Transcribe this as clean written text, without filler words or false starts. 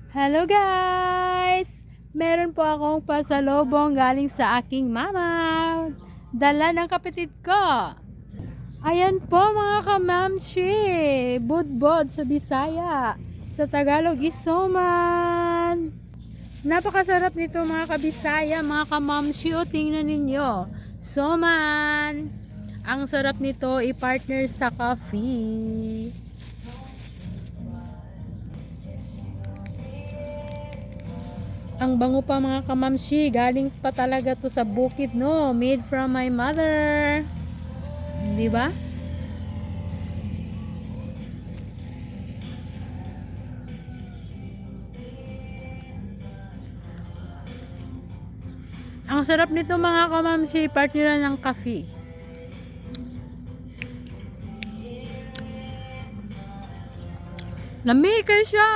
Hello guys! Meron po akong pasalubong galing sa aking mama. Dala ng kapatid ko. Ayan po mga kamamshi. Budbod sa Bisaya. Sa Tagalog isuman. Napakasarap nito mga kabisaya, mga kamamshi. O tingnan ninyo. Suman. Ang sarap nito i-partner sa coffee. Ang bango pa mga kamamshi, galing pa talaga to sa bukid, no? Made from my mother. Di ba? Ang sarap nito mga kamamshi, partner ng coffee. Lamig kayo siya.